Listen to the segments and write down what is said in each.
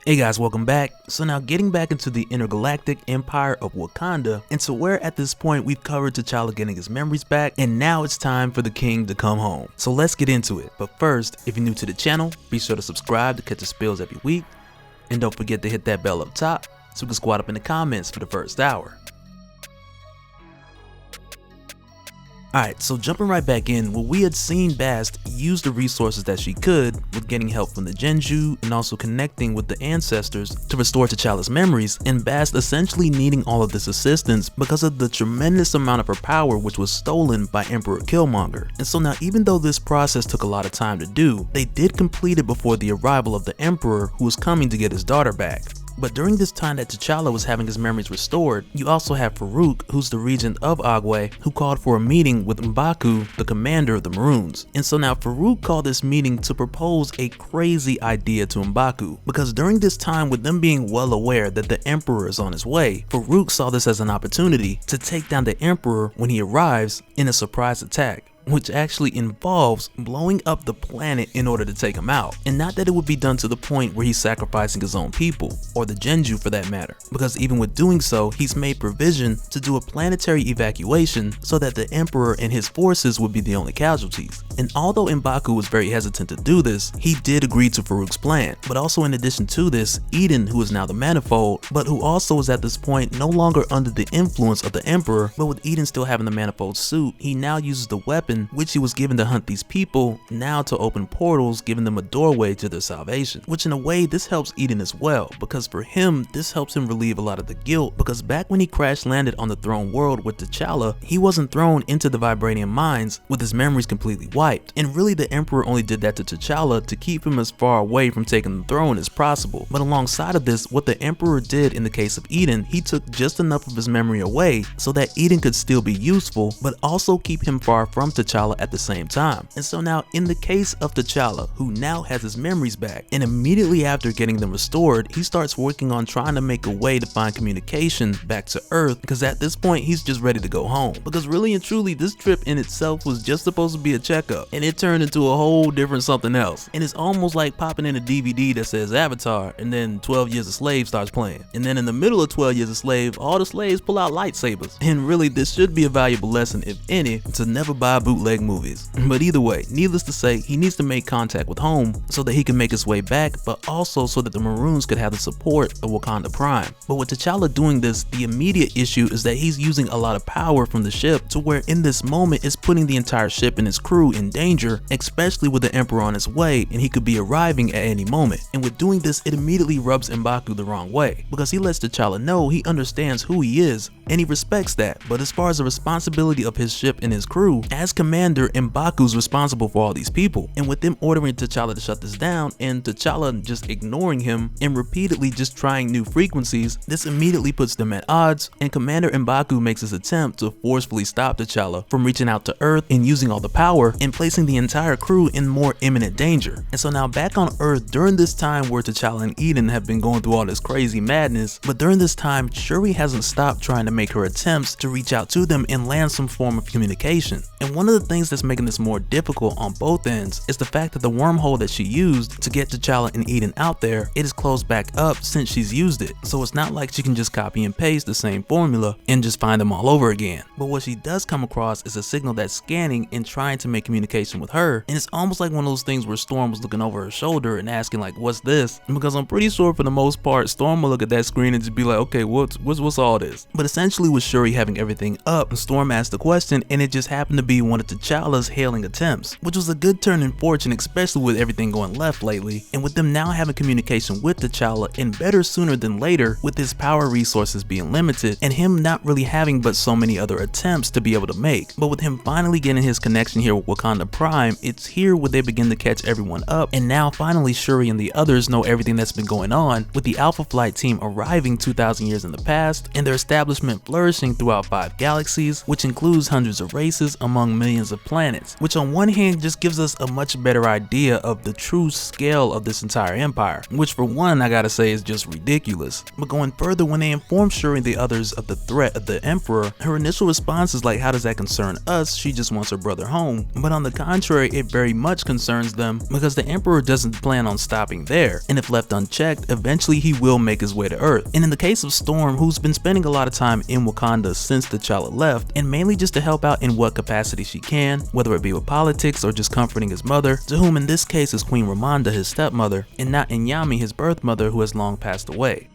Hey guys, welcome back. So now getting back into the Intergalactic Empire of Wakanda, and so where at this point we've covered T'Challa getting his memories back, and now it's time for the king to come home. So let's get into it. But first, if you're new to the channel, be sure to subscribe to catch the spills every week, and don't forget to hit that bell up top so we can squat up in the comments for the first hour. Alright, so jumping right back in, well, we had seen Bast use the resources that she could with getting help from the Genju and also connecting with the ancestors to restore T'Challa's memories, and Bast essentially needing all of this assistance because of the tremendous amount of her power which was stolen by Emperor Killmonger. And so now even though this process took a lot of time to do, they did complete it before the arrival of the Emperor who was coming to get his daughter back. But during this time that T'Challa was having his memories restored, you also have Farouk, who's the regent of Agwe, who called for a meeting with M'Baku, the commander of the Maroons. And so now Farouk called this meeting to propose a crazy idea to M'Baku, because during this time with them being well aware that the Emperor is on his way, Farouk saw this as an opportunity to take down the Emperor when he arrives in a surprise attack, which actually involves blowing up the planet in order to take him out. And not that it would be done to the point where he's sacrificing his own people, or the Genju for that matter, because even with doing so, he's made provision to do a planetary evacuation so that the Emperor and his forces would be the only casualties. And although M'Baku was very hesitant to do this, he did agree to Farouk's plan. But also in addition to this, Eden, who is now the Manifold, but who also is at this point no longer under the influence of the Emperor, but with Eden still having the Manifold suit, he now uses the weapon which he was given to hunt these people now to open portals, giving them a doorway to their salvation. Which in a way this helps Eden as well, because for him this helps him relieve a lot of the guilt, because back when he crash landed on the throne world with T'Challa, he wasn't thrown into the vibranium mines with his memories completely wiped, and really the Emperor only did that to T'Challa to keep him as far away from taking the throne as possible. But alongside of this, what the Emperor did in the case of Eden, he took just enough of his memory away so that Eden could still be useful, but also keep him far from T'Challa at the same time. And so now in the case of T'Challa, who now has his memories back, and immediately after getting them restored, he starts working on trying to make a way to find communication back to Earth, because at this point he's just ready to go home. Because really and truly this trip in itself was just supposed to be a checkup, and it turned into a whole different something else. And it's almost like popping in a DVD that says Avatar, and then 12 Years a Slave starts playing, and then in the middle of 12 Years a Slave, all the slaves pull out lightsabers. And really this should be a valuable lesson, if any, to never buy bootleg movies. But either way, needless to say, he needs to make contact with home so that he can make his way back, but also so that the Maroons could have the support of Wakanda Prime. But with T'Challa doing this, the immediate issue is that he's using a lot of power from the ship to where in this moment it's putting the entire ship and his crew in danger, especially with the Emperor on his way and he could be arriving at any moment. And with doing this, it immediately rubs M'Baku the wrong way, because he lets T'Challa know he understands who he is and he respects that, but as far as the responsibility of his ship and his crew, as commander, M'Baku's responsible for all these people. And with them ordering T'Challa to shut this down and T'Challa just ignoring him and repeatedly just trying new frequencies, this immediately puts them at odds, and Commander M'Baku makes his attempt to forcefully stop T'Challa from reaching out to Earth and using all the power and placing the entire crew in more imminent danger. And so now back on Earth, during this time where T'Challa and Eden have been going through all this crazy madness, but during this time Shuri hasn't stopped trying to make her attempts to reach out to them and land some form of communication. And one of the things that's making this more difficult on both ends is the fact that the wormhole that she used to get T'Challa and Eden out there, it is closed back up since she's used it. So it's not like she can just copy and paste the same formula and just find them all over again. But what she does come across is a signal that's scanning and trying to make communication with her, and it's almost like one of those things where Storm was looking over her shoulder and asking like, what's this? Because I'm pretty sure for the most part Storm will look at that screen and just be like, okay, what's all this? But essentially with Shuri having everything up, Storm asked the question and it just happened to be one of T'Challa's hailing attempts, which was a good turn in fortune, especially with everything going left lately, and with them now having communication with T'Challa, and better sooner than later with his power resources being limited and him not really having but so many other attempts to be able to make. But with him finally getting his connection here with Wakanda Prime, it's here where they begin to catch everyone up, and now finally Shuri and the others know everything that's been going on, with the Alpha Flight team arriving 2,000 years in the past and their establishment flourishing throughout 5 galaxies, which includes hundreds of races among millions millions of planets, which on one hand just gives us a much better idea of the true scale of this entire empire, which for one I gotta say is just ridiculous. But going further, when they inform Shuri and the others of the threat of the Emperor, her initial response is like, how does that concern us? She just wants her brother home. But on the contrary, it very much concerns them because the Emperor doesn't plan on stopping there, and if left unchecked, eventually he will make his way to Earth. And in the case of Storm, who's been spending a lot of time in Wakanda since T'Challa left, and mainly just to help out in what capacity she can, whether it be with politics or just comforting his mother, to whom in this case is Queen Ramonda, his stepmother, and not Inyami, his birth mother, who has long passed away.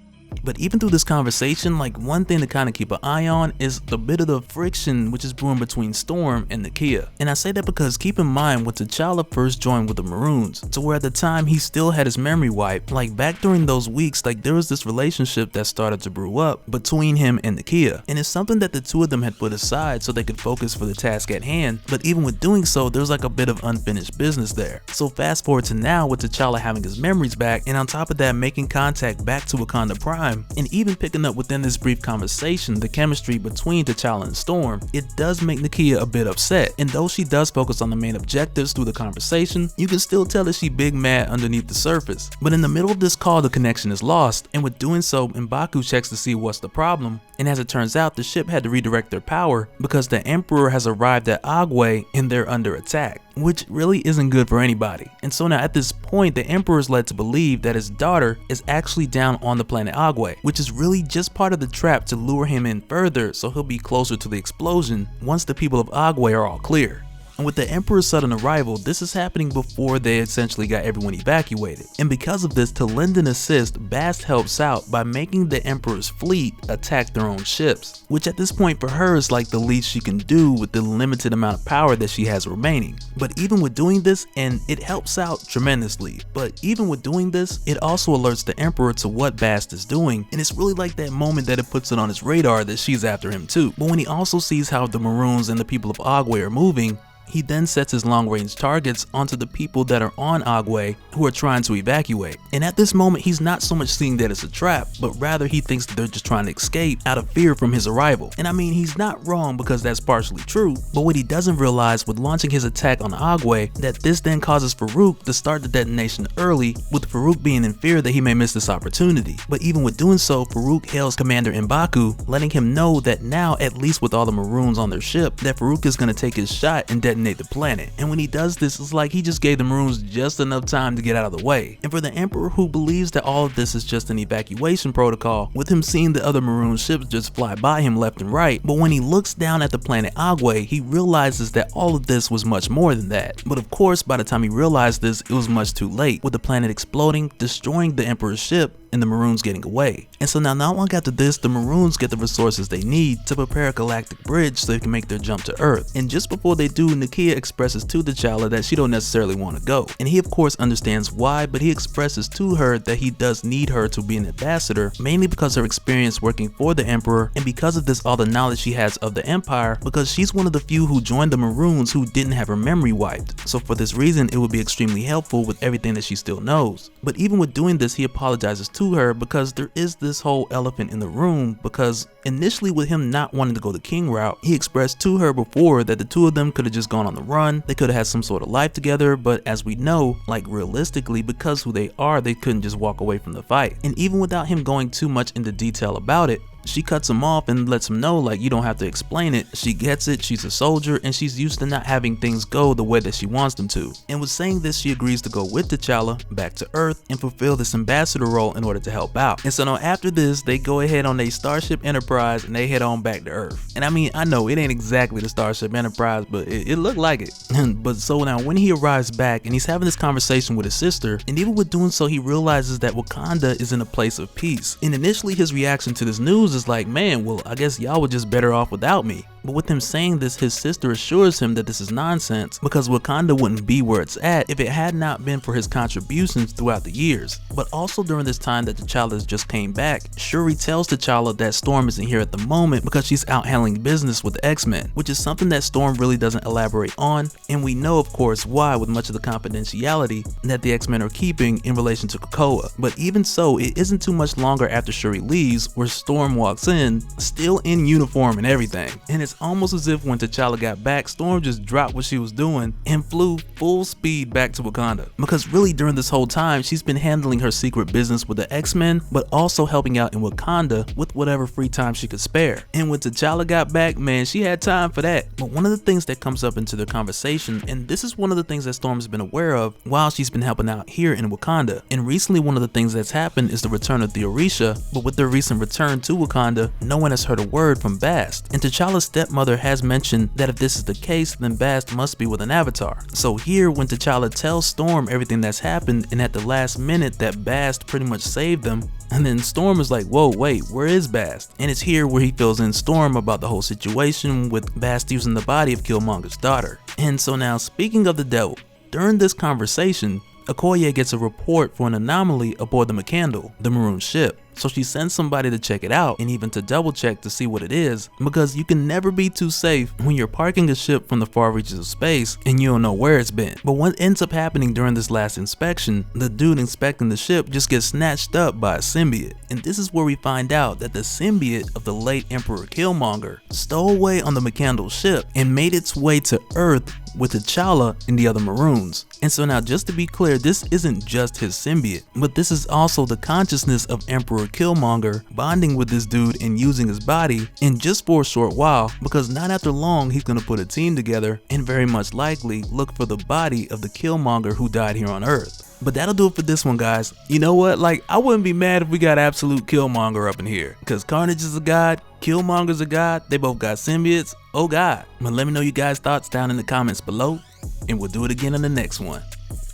But even through this conversation, like one thing to kind of keep an eye on is the bit of the friction which is brewing between Storm and Nakia. And I say that because keep in mind when T'Challa first joined with the Maroons, to where at the time he still had his memory wiped, like back during those weeks, like there was this relationship that started to brew up between him and Nakia. And it's something that the two of them had put aside so they could focus for the task at hand, but even with doing so, there's like a bit of unfinished business there. So fast forward to now with T'Challa having his memories back, and on top of that making contact back to Wakanda Prime, and even picking up within this brief conversation the chemistry between T'Challa and Storm, it does make Nakia a bit upset. And though she does focus on the main objectives through the conversation, you can still tell that she big mad underneath the surface. But in the middle of this call, the connection is lost, and with doing so, M'Baku checks to see what's the problem, and as it turns out, the ship had to redirect their power because the Emperor has arrived at Agwe and they're under attack, which really isn't good for anybody. And so now at this point, the Emperor is led to believe that his daughter is actually down on the planet Agwe, which is really just part of the trap to lure him in further so he'll be closer to the explosion once the people of Agwe are all clear. And with the Emperor's sudden arrival, this is happening before they essentially got everyone evacuated. And because of this, to lend an assist, Bast helps out by making the Emperor's fleet attack their own ships, which at this point for her is like the least she can do with the limited amount of power that she has remaining. But even with doing this, and it helps out tremendously, but even with doing this, it also alerts the Emperor to what Bast is doing, and it's really like that moment that it puts it on his radar that she's after him too. But when he also sees how the Maroons and the people of Agwe are moving, he then sets his long-range targets onto the people that are on Agwe who are trying to evacuate. And at this moment, he's not so much seeing that it's a trap, but rather he thinks that they're just trying to escape out of fear from his arrival. And I mean, he's not wrong because that's partially true, but what he doesn't realize with launching his attack on Agwe, that this then causes Farouk to start the detonation early, with Farouk being in fear that he may miss this opportunity. But even with doing so, Farouk hails Commander M'Baku, letting him know that now, at least with all the Maroons on their ship, that Farouk is going to take his shot and detonate the planet. And when he does this, it's like he just gave the Maroons just enough time to get out of the way. And for the Emperor, who believes that all of this is just an evacuation protocol, with him seeing the other Maroon ships just fly by him left and right, but when he looks down at the planet Agwe, he realizes that all of this was much more than that. But of course, by the time he realized this, it was much too late, with the planet exploding, destroying the Emperor's ship, and the Maroons getting away. And so now not long after this, the Maroons get the resources they need to prepare a galactic bridge so they can make their jump to Earth. And just before they do, Nakia expresses to T'Challa that she don't necessarily want to go. And he of course understands why, but he expresses to her that he does need her to be an ambassador, mainly because of her experience working for the Emperor, and because of this all the knowledge she has of the Empire, because she's one of the few who joined the Maroons who didn't have her memory wiped. So for this reason, it would be extremely helpful with everything that she still knows. But even with doing this, he apologizes to her because there is this whole elephant in the room, because initially with him not wanting to go the king route, he expressed to her before that the two of them could have just gone on the run, they could have had some sort of life together, but as we know, like realistically, because who they are, they couldn't just walk away from the fight. And even without him going too much into detail about it, she cuts him off and lets him know like you don't have to explain it. She gets it, she's a soldier, and she's used to not having things go the way that she wants them to. And with saying this, she agrees to go with T'Challa back to Earth and fulfill this ambassador role in order to help out. And so now after this, they go ahead on a Starship Enterprise and they head on back to Earth. And I mean, I know it ain't exactly the Starship Enterprise, but it looked like it. But so now when he arrives back and he's having this conversation with his sister, and even with doing so, he realizes that Wakanda is in a place of peace. And initially his reaction to this news is like, man, well, I guess y'all were just better off without me. But with him saying this, his sister assures him that this is nonsense because Wakanda wouldn't be where it's at if it had not been for his contributions throughout the years. But also during this time that T'Challa just came back, Shuri tells T'Challa that Storm isn't here at the moment because she's out handling business with the X-Men, which is something that Storm really doesn't elaborate on, and we know of course why with much of the confidentiality that the X-Men are keeping in relation to Krakoa. But even so, it isn't too much longer after Shuri leaves where Storm walks in, still in uniform and everything. And it's almost as if when T'Challa got back, Storm just dropped what she was doing and flew full speed back to Wakanda. Because really during this whole time, she's been handling her secret business with the X-Men, but also helping out in Wakanda with whatever free time she could spare. And when T'Challa got back, man, she had time for that. But one of the things that comes up into the conversation, and this is one of the things that Storm's been aware of while she's been helping out here in Wakanda. And recently one of the things that's happened is the return of the Orisha, but with their recent return to Wakanda, no one has heard a word from Bast. And T'Challa's stepmother has mentioned that if this is the case, then Bast must be with an avatar. So here, when T'Challa tells Storm everything that's happened, and at the last minute that Bast pretty much saved them, and then Storm is like, whoa, wait, where is Bast? And it's here where he fills in Storm about the whole situation with Bast using the body of Killmonger's daughter. And so now, speaking of the devil, during this conversation, Okoye gets a report for an anomaly aboard the Wakanda, the maroon ship. So she sends somebody to check it out and even to double check to see what it is, because you can never be too safe when you're parking a ship from the far reaches of space and you don't know where it's been. But what ends up happening during this last inspection, the dude inspecting the ship just gets snatched up by a symbiote. And this is where we find out that the symbiote of the late Emperor Killmonger stowed away on the Wakanda ship and made its way to Earth with T'Challa and the other Maroons. And so now, just to be clear, this isn't just his symbiote, but this is also the consciousness of Emperor Killmonger bonding with this dude and using his body, and just for a short while, because not after long he's gonna put a team together and very much likely look for the body of the Killmonger who died here on Earth. But that'll do it for this one, guys. You know what, like, I wouldn't be mad if we got absolute Killmonger up in here, because Carnage is a god, Killmonger's a god, they both got symbiotes, oh god. But let me know you guys' thoughts down in the comments below, and we'll do it again in the next one.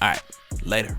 Alright, later.